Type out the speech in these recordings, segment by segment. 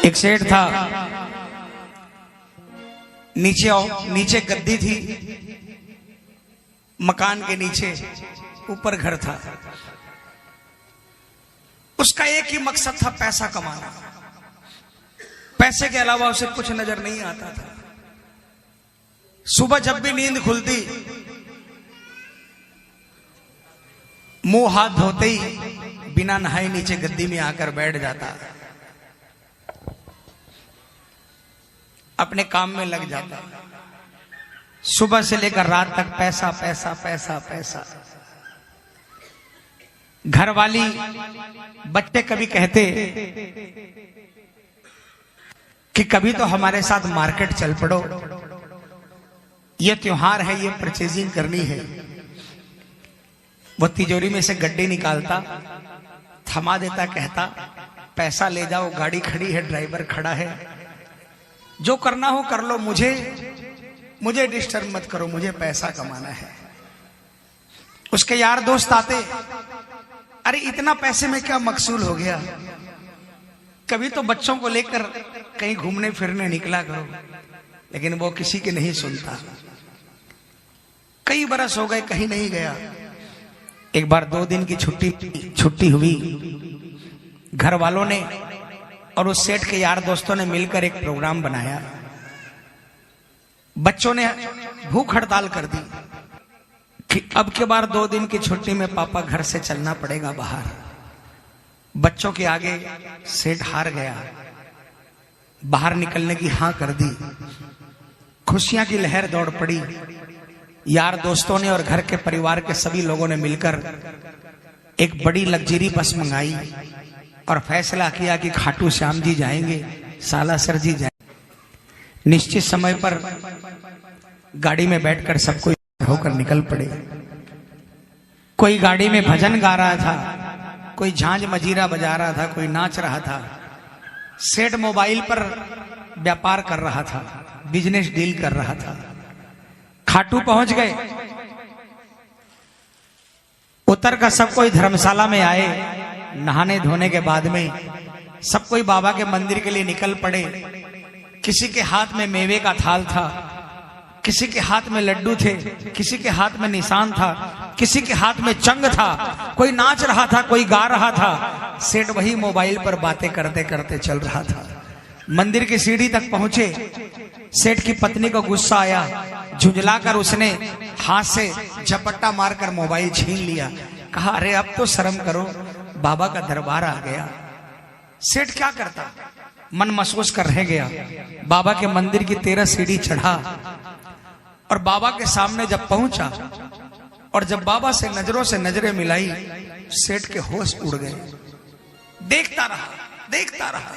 एक सेठ था, नीचे गद्दी थी, मकान के नीचे ऊपर घर था। उसका एक ही मकसद था, पैसा कमाना। पैसे के अलावा उसे कुछ नजर नहीं आता था। सुबह जब भी नींद खुलती, मुंह हाथ धोते ही बिना नहाए नीचे गद्दी में आकर बैठ जाता, अपने काम में लग जाता। सुबह से लेकर रात तक पैसा पैसा पैसा पैसा। घर वाली बच्चे कभी कहते कि कभी तो हमारे साथ मार्केट चल पड़ो, ये त्योहार है, ये परचेजिंग करनी है। वो तिजोरी में से गड्डी निकालता, थमा देता, कहता पैसा ले जाओ, गाड़ी खड़ी है, ड्राइवर खड़ा है, जो करना हो कर लो, मुझे डिस्टर्ब मत करो, मुझे पैसा कमाना है। उसके यार दोस्त आते, अरे इतना पैसे में क्या मकसूल हो गया, कभी तो बच्चों को लेकर कहीं घूमने फिरने निकला करो। लेकिन वो किसी की नहीं सुनता। कई बरस हो गए, कहीं नहीं गया। एक बार 2 दिन की छुट्टी हुई। घर वालों ने और उस सेठ के यार दोस्तों ने मिलकर एक प्रोग्राम बनाया। बच्चों ने भूख हड़ताल कर दी कि अब के बार 2 दिन की छुट्टी में पापा घर से चलना पड़ेगा बाहर। बच्चों के आगे सेठ हार गया, बाहर निकलने की हां कर दी। खुशियां की लहर दौड़ पड़ी। यार दोस्तों ने और घर के परिवार के सभी लोगों ने मिलकर एक बड़ी लग्जरी बस मंगाई और फैसला किया कि खाटू श्याम जी जाएंगे, सालासर जी जाएंगे। निश्चित समय पर गाड़ी में बैठकर सबको होकर निकल पड़े। कोई गाड़ी में भजन गा रहा था, कोई झांझ मजीरा बजा रहा था, कोई नाच रहा था। सेठ मोबाइल पर व्यापार कर रहा था, बिजनेस डील कर रहा था। खाटू पहुंच गए। उतर कर सब कोई धर्मशाला में आए। नहाने धोने के बाद में सब कोई बाबा के मंदिर के लिए निकल पड़े। किसी के हाथ में मेवे का थाल था, किसी के हाथ में लड्डू थे, किसी के हाथ में निशान था, किसी के हाथ में चंग था। कोई नाच रहा था, कोई गा रहा था। सेठ वही मोबाइल पर बातें करते करते चल रहा था। मंदिर की सीढ़ी तक पहुंचे। सेठ की पत्नी को गुस्सा आया। झुंझलाकर उसने हाथ से झपट्टा मारकर मोबाइल छीन लिया। कहा, अरे अब तो शर्म करो, बाबा का दरबार आ गया। सेठ क्या करता, मन महसूस कर रह गया। बाबा के मंदिर की 13 सीढ़ी चढ़ा और बाबा के सामने जब पहुंचा और जब बाबा से नजरें मिलाई, सेठ के होश उड़ गए। देखता रहा।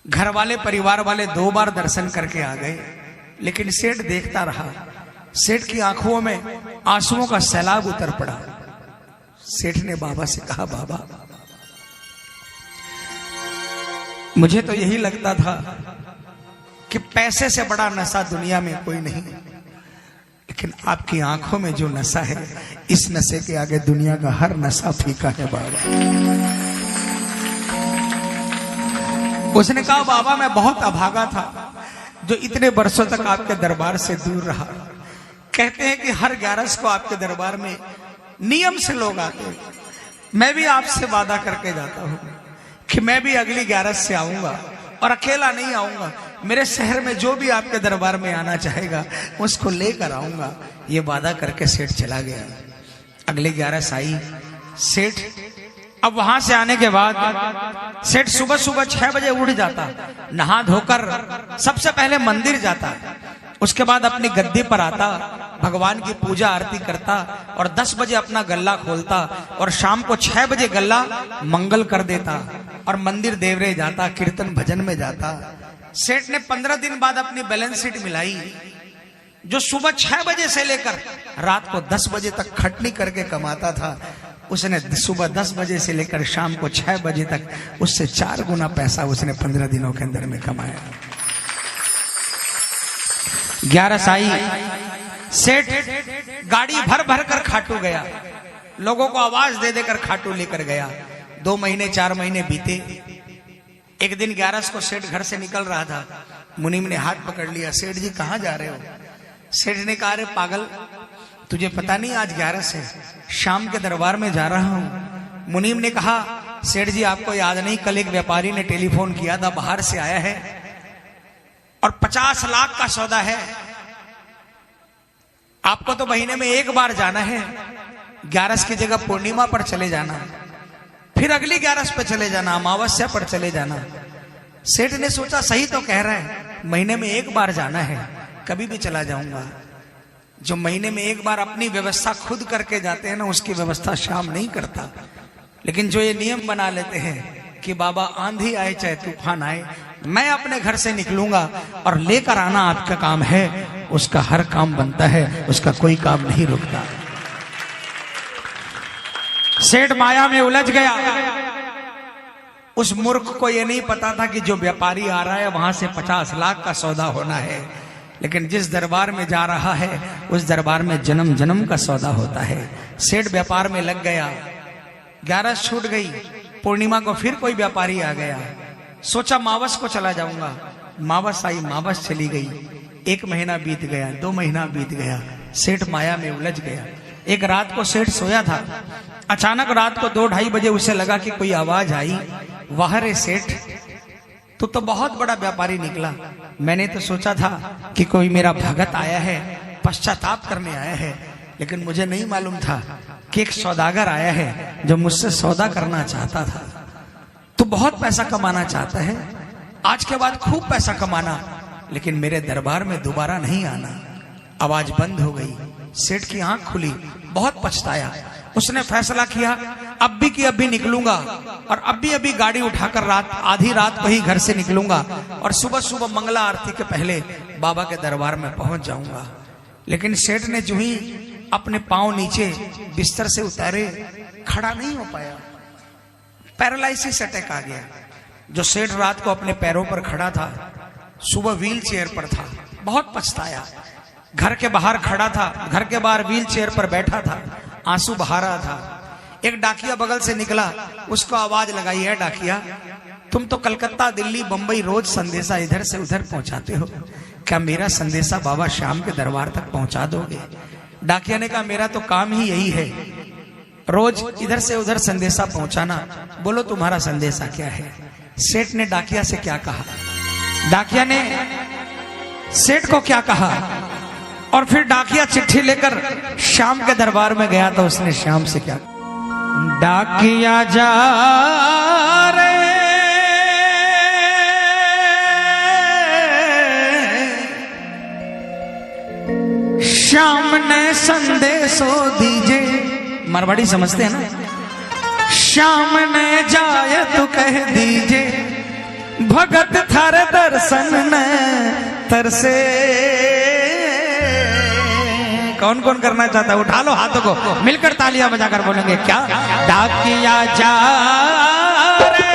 घर वाले परिवार वाले 2 बार दर्शन करके आ गए, लेकिन सेठ देखता रहा। सेठ की आंखों में आंसुओं का सैलाब उतर पड़ा। सेठ ने बाबा से कहा, बाबा मुझे तो यही लगता था कि पैसे से बड़ा नशा दुनिया में कोई नहीं, लेकिन आपकी आंखों में जो नशा है, इस नशे के आगे दुनिया का हर नशा फीका है बाबा। उसने कहा, बाबा मैं बहुत अभागा था जो इतने वर्षों तक आपके दरबार से दूर रहा। कहते हैं कि हर 11 को आपके दरबार में नियम से लोग आते हैं। मैं भी आपसे वादा करके जाता हूं कि मैं भी अगली 11 से आऊंगा और अकेला नहीं आऊंगा। मेरे शहर में जो भी आपके दरबार में आना चाहेगा उसको लेकर आऊंगा। ये वादा करके सेठ चला गया। अगले 11 आई। सेठ अब वहां से आने के बाद सेठ सुबह 6 बजे उठ जाता, नहा धोकर सबसे पहले मंदिर जाता, उसके बाद अपनी गद्दी पर आता, भगवान की पूजा आरती करता और 10 बजे अपना गल्ला खोलता और शाम को 6 बजे गल्ला मंगल कर देता और मंदिर देवरे जाता, कीर्तन भजन में जाता। सेठ ने 15 दिन बाद अपनी बैलेंस शीट मिलाई। जो सुबह 6 बजे से लेकर रात को 10 बजे तक खटनी करके कमाता था, उसने सुबह 10 बजे से लेकर शाम को 6 बजे तक उससे 4 गुना पैसा उसने 15 दिनों के अंदर में कमाया। 11 आई। सेठ गाड़ी भर कर खाटू गया, लोगों को आवाज दे देकर खाटू लेकर गया। 2 महीने 4 महीने बीते। एक दिन 11 को सेठ घर से निकल रहा था। मुनीम ने हाथ पकड़ लिया, सेठ जी कहाँ जा रहे हो? सेठ ने कहा, अरे पागल, तुझे पता नहीं आज 11 है, शाम के दरबार में जा रहा हूं। मुनीम ने कहा, सेठ जी आपको याद नहीं, कल एक व्यापारी ने टेलीफोन किया था, बाहर से आया है और 50 लाख का सौदा है। आपको तो महीने में एक बार जाना है, 11 की जगह पूर्णिमा पर चले जाना, फिर अगली 11 पे चले जाना, अमावस्या पर चले जाना। सेठ ने सोचा सही तो कह रहा है, महीने में एक बार जाना है, कभी भी चला जाऊंगा। जो महीने में एक बार अपनी व्यवस्था खुद करके जाते हैं ना, उसकी व्यवस्था शाम नहीं करता। लेकिन जो ये नियम बना लेते हैं कि बाबा आंधी आए चाहे तूफान आए, मैं अपने घर से निकलूंगा और लेकर आना आपका काम है, उसका हर काम बनता है, उसका कोई काम नहीं रुकता। सेठ माया में उलझ गया। उस मूर्ख को यह नहीं पता था कि जो व्यापारी आ रहा है वहां से 50 लाख का सौदा होना है, लेकिन जिस दरबार में जा रहा है उस दरबार में जन्म जन्म का सौदा होता है। सेठ व्यापार में लग गया, 11 छूट गई, पूर्णिमा को फिर कोई व्यापारी आ गया। सोचा मावस को चला जाऊंगा, मावस आई, मावस चली गई। 1 महीना बीत गया, 2 महीना बीत गया, सेठ माया में उलझ गया। एक रात को सेठ सोया था, अचानक रात को 2-2:30 बजे उसे लगा कि कोई आवाज आई, वाह रे सेठ, तू तो बहुत बड़ा व्यापारी निकला। मैंने तो सोचा था कि कोई मेरा भगत आया है, पश्चाताप करने आया है, लेकिन मुझे नहीं मालूम था कि एक सौदागर आया है जो मुझसे सौदा करना चाहता था। तू बहुत पैसा कमाना चाहता है, आज के बाद खूब पैसा कमाना, लेकिन मेरे दरबार में दोबारा नहीं आना। आवाज बंद हो गई, सेठ की आंख खुली, बहुत पछताया। उसने फैसला किया, अब भी कि अभी निकलूंगा और अभी गाड़ी उठाकर आधी रात को ही घर से निकलूंगा और सुबह सुबह मंगला आरती के पहले बाबा के दरबार में पहुंच जाऊंगा। लेकिन सेठ ने जो ही अपने पांव नीचे बिस्तर से उतारे, खड़ा नहीं हो पाया, पैरालिसिस अटैक आ गया। जो सेठ रात को अपने पैरों पर खड़ा था, सुबह व्हील चेयर पर था, बहुत पछताया। घर के बाहर खड़ा था, घर के बाहर व्हील चेयर पर बैठा था, आंसू बहा रहा था। एक डाकिया बगल से निकला, उसको आवाज लगाई, है डाकिया, तुम तो कलकत्ता, दिल्ली, बंबई रोज संदेशा इधर से उधर पहुंचाते हो, क्या मेरा संदेशा बाबा शाम के दरबार तक पहुंचा दोगे? डाकिया ने कहा, मेरा तो काम ही यही है, रोज इधर से उधर संदेशा पहुंचाना। बोलो तुम्हारा संदेशा क्या है? सेठ ने डाकिया से क्या कहा, डाकिया ने सेठ को क्या कहा, और फिर डाकिया चिट्ठी लेकर श्याम के दरबार में गया तो उसने श्याम से क्या, डाकिया जा रे श्याम ने संदेशो दीजे, मारवाड़ी समझते हैं ना, श्याम ने जाए तो कह दीजे, भगत थारे दर्शन न तरसे। कौन कौन करना चाहता है? उठा लो हाथों को, मिलकर तालियां बजाकर बोलेंगे क्या? डाकिया जा रे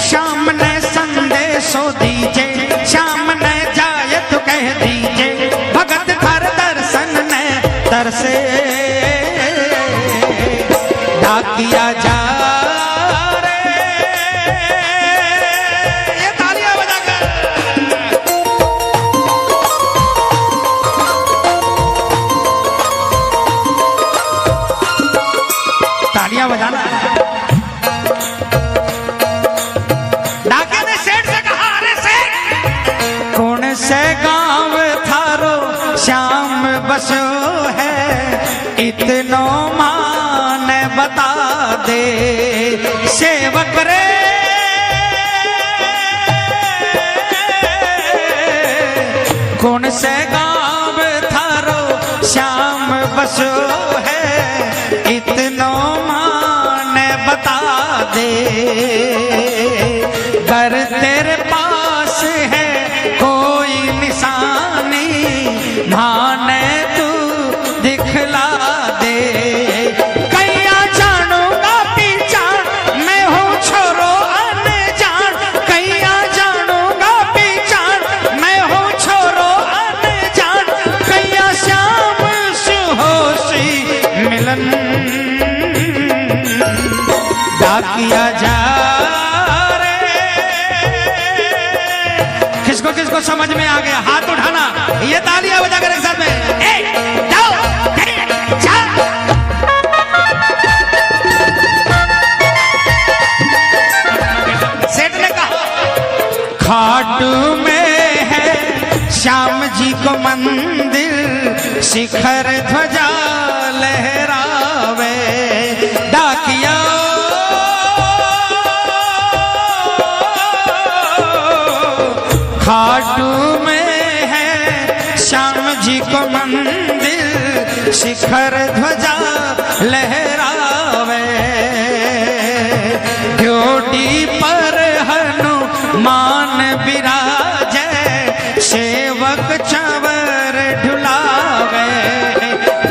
श्याम ने संदेशो दीजे, श्याम ने जाए तो कह दीजे, भगत थार दर्शन ने तरसे। डाकिया जा बजाना। डाकिया ने सेठ से कहा, अरे सेठ, कौन से गांव थारो श्याम बसो है, इतनो मान बता दे, सेवक रे कौन से गांव थारो श्याम बसो है, इतनो बता दे, घर तेरे पास है कोई निशानी, माने तू दिखला दे। कैया जानूंगा पहचान, मैं हूँ छोरो अनजान, कैया जानूंगा पहचान, मैं हूँ छोरो अनजान, कैया श्याम सुहोशी डाकिया जा रे। किसको किसको समझ में आ गया हाथ उठाना, ये तालियां बजाकर एक साथ में जाओ जा। सेठ ने कहा खाटू में है श्याम जी को मंदिर, शिखर ध्वजा लहरावे। डाकिया खाटू में है श्याम जी को मंदिर, शिखर ध्वजा लहरावे। ड्योटी पर हनुमान विराजे, सेवक चंवर ढुलावे।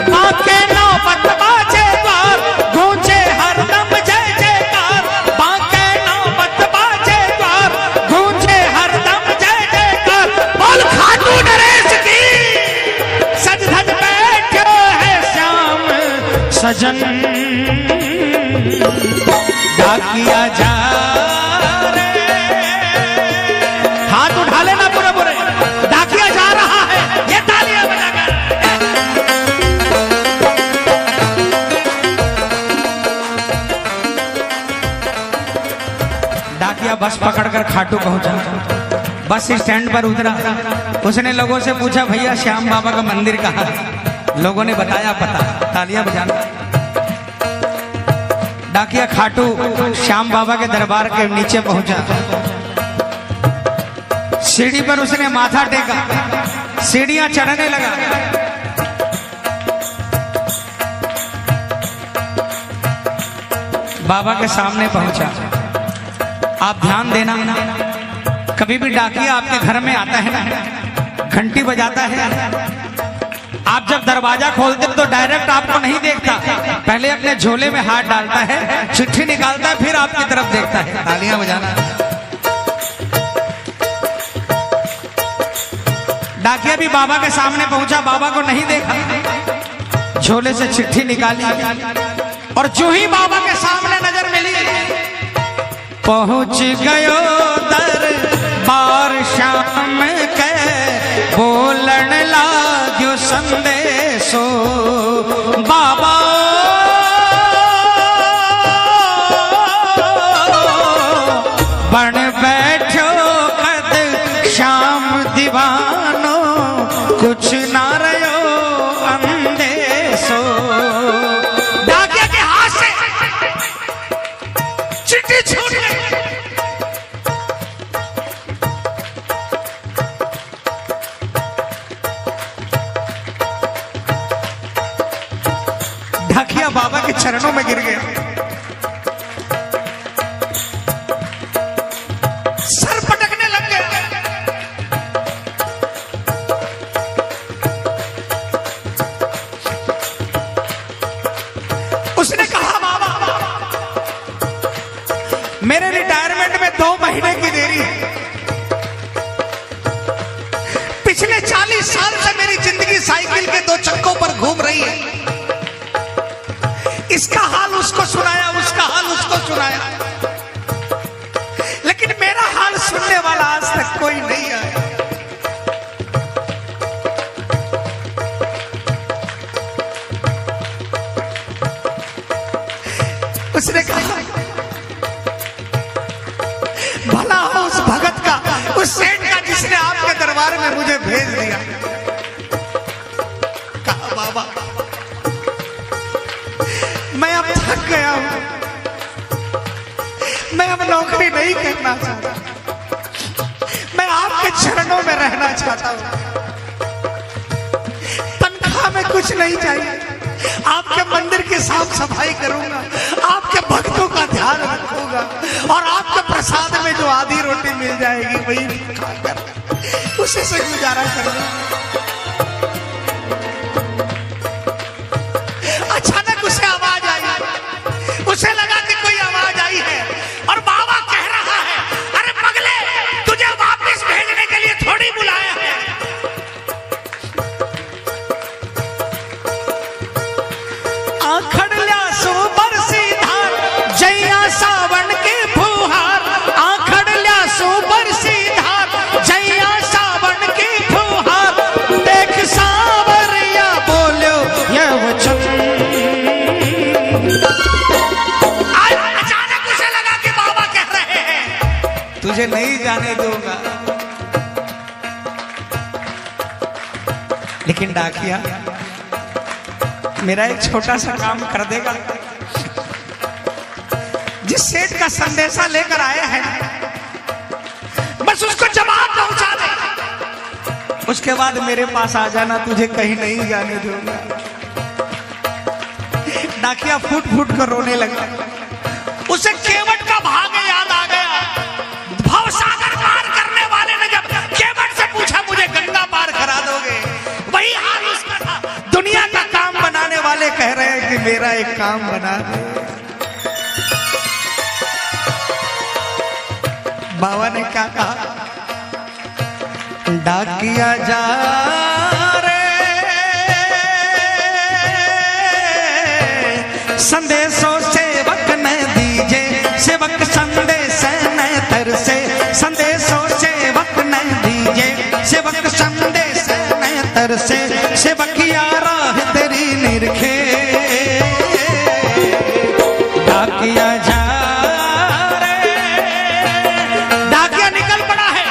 बांके नौबत बाजे द्वार, गूंजे हरदम जय जयकार। बांके नौबत बाजे द्वार, गूंजे हरदम जय जयकार। बोल खाटू नरेश की, सज धज बैठो है श्याम सजन। डाकिया जा रे, हाथ उठा लेना पूरे पूरे। डाकिया जा रहा है, ये तालियां बजाकर। डाकिया बस पकड़कर खाटू पहुंचा, बस स्टैंड पर उतरा। उसने लोगों से पूछा भैया श्याम बाबा का मंदिर कहाँ है? लोगों ने बताया पता। तालियां बजाना। डाकिया खाटू श्याम बाबा के दरबार के नीचे पहुंचा। सीढ़ी पर उसने माथा टेका, सीढ़ियां चढ़ने लगा। बाबा के सामने पहुंचा। आप ध्यान देना, कभी भी डाकिया आपके घर में आता है ना, घंटी बजाता है, आप जब दरवाजा खोलते तो डायरेक्ट आपको नहीं देखता, पहले अपने झोले में हाथ डालता है, चिट्ठी निकालता है, फिर आपकी तरफ देखता है। तालियां बजाना। डाकिया भी बाबा के सामने पहुंचा, बाबा को नहीं देखा, झोले से चिट्ठी निकाली और जो ही बाबा के सामने नजर मिली, पहुंच गयो दरबार श्याम के, बोलन लाग्यो संदेशो। बाबा बन बैठो कद श्याम दीवानो, कुछ ना रहो अंदेशो। डाकिया के हाथ से चिट्ठी छूट गई। डाकिया बाबा के चरणों में गिर गया, सर पटकने लग गया। उसने कहा बाबा मेरे रिटायरमेंट में 2 महीने की देरी है। पिछले 40 साल से मेरी जिंदगी साइकिल के 2 चक्कों पर घूम रही है। इसका हाल उसको सुनाया, उसका हाल उसको सुनाया, लेकिन मेरा हाल सुनने वाला आज तक कोई नहीं आया। उसने कहा भला हो उस भगत का, उस सेठ का जिसने आपके दरबार में मुझे भेज दिया। कहा बाबा मैं अब थक गया हूं, मैं अब नौकरी नहीं करना चाहता, मैं आपके चरणों में रहना चाहता हूं। तनख्वाह में कुछ नहीं चाहिए, आपके मंदिर की साफ सफाई करूंगा, आपके भक्तों का ध्यान रखूंगा और आपके प्रसाद में जो आधी रोटी मिल जाएगी वही खाकर उसी से गुजारा करूंगा। अचानक उसे आवाज आई, उसे लगा कि कोई आवाज आई है और बाबा कह रहा है अरे पगले तुझे वापस भेजने के लिए थोड़ी बुलाया है। आखड़ लिया सो बरसी धान जैया साव जाने दूंगा। लेकिन डाकिया मेरा एक छोटा सा काम कर देगा। जिस सेठ का संदेशा लेकर आए हैं बस उसको जवाब पहुंचा दे, उसके बाद मेरे पास आ जाना, तुझे कहीं नहीं जाने दूंगा। डाकिया फूट फूट कर रोने लगा। उसे केवट का भाग्य याद आ गया। भवसागर पार करने वाले ने जब केवट से पूछा मुझे गंगा पार करा दोगे, वही हाल उसका था। दुनिया का काम बनाने वाले कह रहे हैं कि मेरा एक काम बना दे। बाबा ने क्या कहा? डाकिया जा रे संदेशों सेवक न दीजे, सेवक संदेश न तरसे, संदेशों सेवक न दीजे, सेवक संदेश न तरसे, सेवकिया राह तेरी निरखे। डाकिया जा रे, डाकिया निकल पड़ा है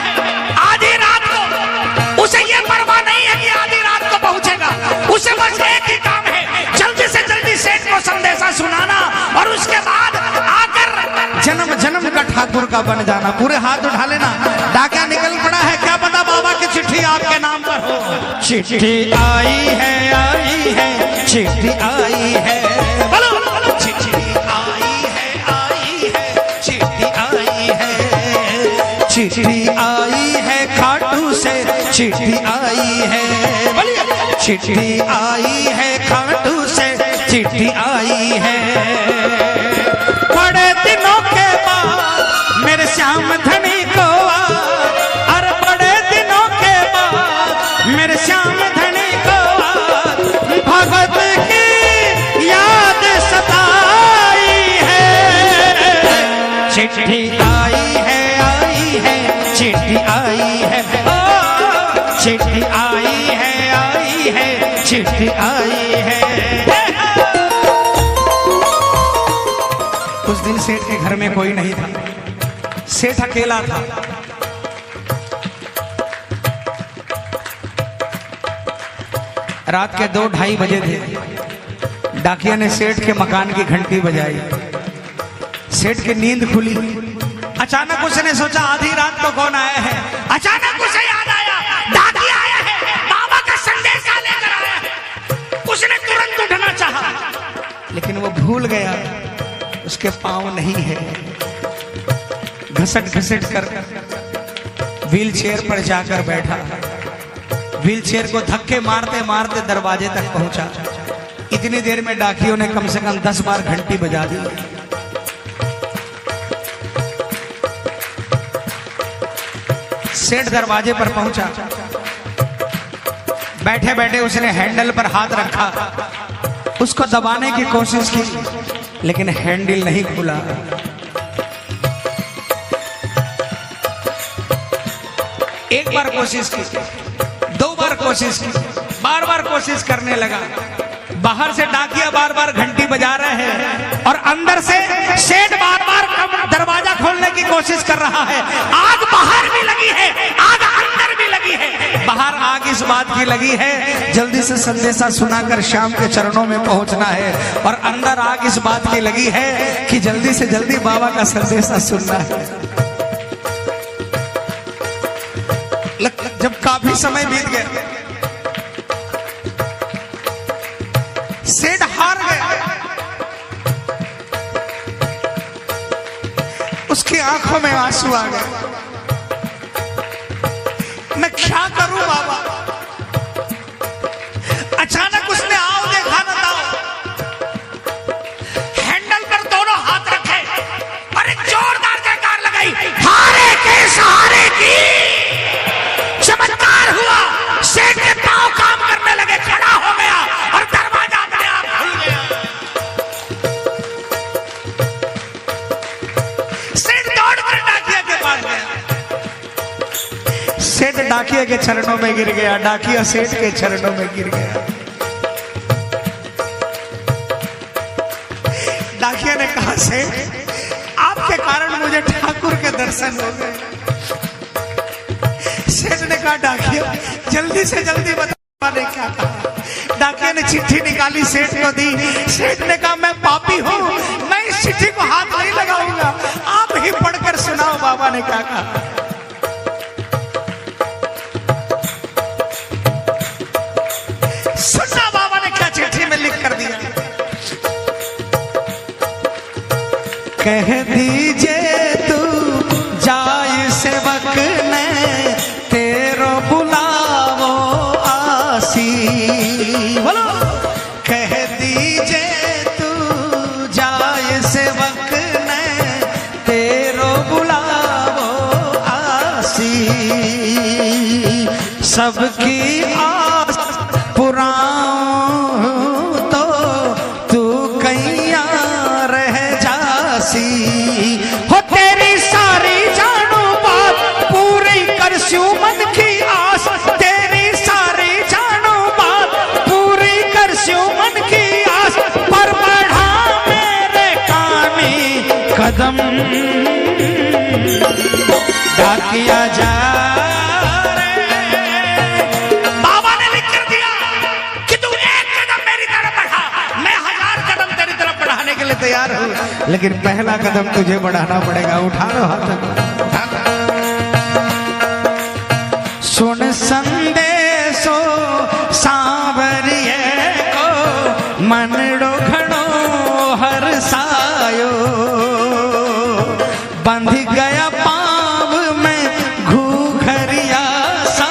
आधी रात को। उसे ये परवाह नहीं है कि आधी रात को पहुंचेगा, उसे बस एक ही काम है, जल्दी से जल्दी सेठ को संदेशा सुनाना और उसके बाद आकर जन्म जन्म का ठाकुर का बन जाना। पूरे हाथ उठा लेना। डाकिया निकल पड़ा है, क्या पता बाबा की चिट्ठी आपके नाम पर हो। चिट्ठी आई है, आई है, चिट्ठी आई है, बोलो चिट्ठी आई है, आई है, चिट्ठी आई है, चिट्ठी आई है खाटू से, चिट्ठी आई है, बोलिए चिट्ठी आई है खाटू से, चिट्ठी आई है। बड़े दिनों के बाद मेरे श्याम धनी को, अरे बड़े दिनों के बाद मेरे श्याम धनी को भगत की याद सताई है। चिट्ठी आई है, आई है, चिट्ठी आई है, ओ चिट्ठी आई है, आई है, चिट्ठी आई है। उस दिन सेठ के घर में कोई नहीं था, सेठ अकेला था। रात के 2-2:30 बजे थे। डाकिया ने सेठ के मकान की घंटी बजाई। सेठ की नींद खुली। अचानक उसने सोचा आधी रात को कौन आया है। अचानक उसे याद आया डाकिया आया है, बाबा का संदेशा लेकर आया है। उसने तुरंत उठना चाहा, लेकिन वो भूल गया उसके पांव नहीं है। घसट घसट कर व्हील चेयर पर जाकर बैठा। व्हील चेयर को धक्के मारते मारते दरवाजे तक पहुंचा। इतनी देर में डाकियों ने कम से कम 10 बार घंटी बजा दी। सेठ दरवाजे पर पहुंचा। बैठे बैठे उसने हैंडल पर हाथ रखा, उसको दबाने की कोशिश की, लेकिन हैंडल नहीं खुला। एक बार कोशिश की, 2 बार कोशिश की, बार बार कोशिश करने लगा। बाहर से डाकिया बार बार घंटी बजा रहे हैं और अंदर से सेठ बार बार दरवाजा खोलने की कोशिश कर रहा है। आग बाहर भी लगी है, आग अंदर भी लगी है। बाहर आग इस बात की लगी है जल्दी से संदेशा सुनाकर श्याम के चरणों में पहुंचना है, और अंदर आग इस बात की लगी है कि जल्दी से जल्दी बाबा का संदेशा सुनना है। जब काफी समय बीत गया, सेठ हार गया। उसकी आंखों में आंसू आ गए। मैं क्या करूं बाबा? अचानक उसने आओ देखा न था, हैंडल पर दोनों हाथ रखे और एक जोरदार जयकार लगाई। हारे के सहारे की चमत्कार हुआ। सेठ के पांव काम करने लगे, खड़ा हो गया और दरवाजा अपने आप खुल गया। सेठ दौड़कर डाकिया के पास गया। सेठ डाकिया के चरणों में गिर गया, डाकिया सेठ के चरणों में गिर गया। डाकिया ने कहा, सेठ आपके कारण मुझे ठाकुर के दर्शन हो गए। कहा डाकिया जल्दी से जल्दी बता बाबा ने क्या कहा। डाकिया ने चिट्ठी निकाली, सेठ को दी। सेठ ने कहा मैं पापी हूँ, मैं इस चिट्ठी को हाथ नहीं लगाऊंगा, आप ही पढ़कर सुनाओ बाबा ने क्या कहा। सुनना बाबा ने क्या चिट्ठी में लिख कर दिया। कह दीजिए तू जाय सेवक ने तेरो बुलावो आसी। बोलो कह दीजिए तू जाय सेवक ने तेरो बुलावो आसी। सबकी आस पुराऊं तो तू कैया रह जासी। हो तेरी सारी जानू बात पूरी करस्यूं मन की आस। तेरी सारी जानू बात पूरी करस्यूं मन की आस। पर बढ़ा मेरे कामी कदम डाकिया जा। तैयार हो, लेकिन पहला कदम तुझे बढ़ाना पड़ेगा। उठा लो हाथ। सुन संदेशो सांवरिये को मनड़ो घणो हरसायो। बंध गया पाव में घूघरिया सा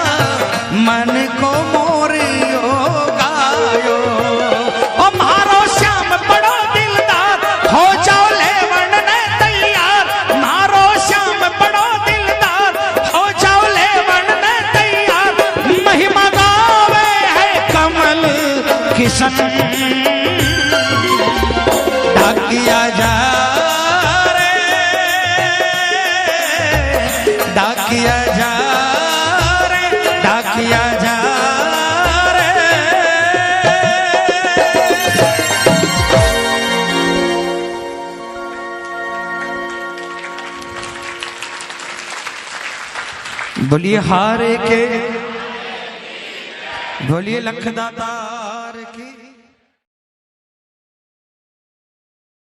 मन को मोरियो गायो। ओ मारो श्याम बड़ो हो जाओ लेवन ने तैयार। मारो श्याम बड़ो दिलदार हो जाओ लेवन ने तैयार। महिमा गावे है कमल किशन डाकिया जा रे डाकिया जा रे डाकिया जा रे। बोलिए हारे के, बोलिए लखदातार की।